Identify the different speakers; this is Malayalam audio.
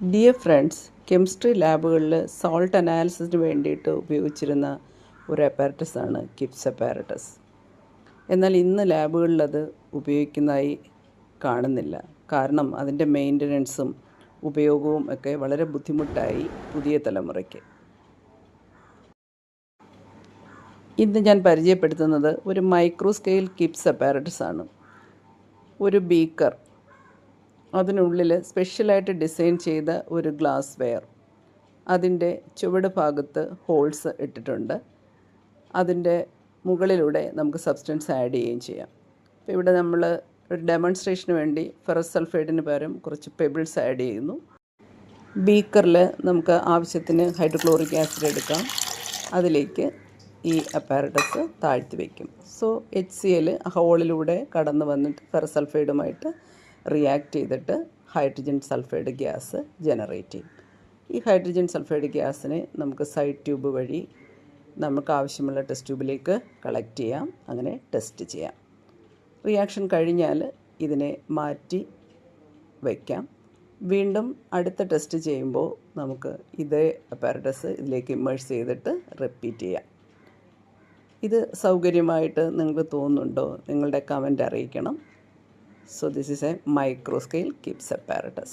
Speaker 1: ഡിയർ ഫ്രണ്ട്സ്, കെമിസ്ട്രി ലാബുകളിൽ സോൾട്ട് അനാലിസിസിന് വേണ്ടിയിട്ട് ഉപയോഗിച്ചിരുന്ന ഒരു അപ്പാരറ്റസാണ് കിപ്സ് അപ്പാരറ്റസ്. എന്നാൽ ഇന്ന് ലാബുകളിൽ അത് ഉപയോഗിക്കുന്നതായി കാണുന്നില്ല. കാരണം അതിൻ്റെ മെയിൻ്റനൻസും ഉപയോഗവും ഒക്കെ വളരെ ബുദ്ധിമുട്ടായി പുതിയ തലമുറയ്ക്ക്. ഇന്ന് ഞാൻ പരിചയപ്പെടുത്തുന്നത് ഒരു മൈക്രോ സ്കെയിൽ കിപ്സ് അപ്പാരറ്റസ് ആണ്. ഒരു ബീക്കർ, അതിനുള്ളിൽ സ്പെഷ്യലായിട്ട് ഡിസൈൻ ചെയ്ത ഒരു ഗ്ലാസ് വെയർ, അതിൻ്റെ ചുവട് ഭാഗത്ത് ഹോൾസ് ഇട്ടിട്ടുണ്ട്. അതിൻ്റെ മുകളിലൂടെ നമുക്ക് സബ്സ്റ്റൻസ് ആഡ് ചെയ്യുകയും ചെയ്യാം. അപ്പോൾ ഇവിടെ നമ്മൾ ഒരു ഡെമോൺസ്ട്രേഷന് വേണ്ടി ഫെറസ് സൾഫൈഡിന് പകരം കുറച്ച് പെബിൾസ് ആഡ് ചെയ്യുന്നു. ബീക്കറിൽ നമുക്ക് ആവശ്യത്തിന് ഹൈഡ്രോക്ലോറിക് ആസിഡ് എടുക്കാം. അതിലേക്ക് ഈ അപ്പാരറ്റസ് താഴ്ത്തി വയ്ക്കും. സോ HCl ഹോളിലൂടെ കടന്നു വന്നിട്ട് ഫെറസ് സൾഫൈഡുമായിട്ട് റിയാക്ട് ചെയ്തിട്ട് ഹൈഡ്രജൻ സൾഫൈഡ് ഗ്യാസ് ജനറേറ്റ് ചെയ്യും. ഈ ഹൈഡ്രജൻ സൾഫൈഡ് ഗ്യാസിനെ നമുക്ക് സൈഡ് ട്യൂബ് വഴി നമുക്ക് ആവശ്യമുള്ള ടെസ്റ്റ് ട്യൂബിലേക്ക് കളക്ട് ചെയ്യാം. അങ്ങനെ ടെസ്റ്റ് ചെയ്യാം. റിയാക്ഷൻ കഴിഞ്ഞാൽ ഇതിനെ മാറ്റി വയ്ക്കാം. വീണ്ടും അടുത്ത ടെസ്റ്റ് ചെയ്യുമ്പോൾ നമുക്ക് ഇതേ അപ്പാരറ്റസ് ഇതിലേക്ക് ഇമ്മേഴ്സ് ചെയ്തിട്ട് റിപ്പീറ്റ് ചെയ്യാം. ഇത് സൗകര്യമായിട്ട് നിങ്ങൾക്ക് തോന്നുന്നുണ്ടോ? നിങ്ങളുടെ കമൻറ്റ് അറിയിക്കണം. So this is a micro scale KIPS apparatus.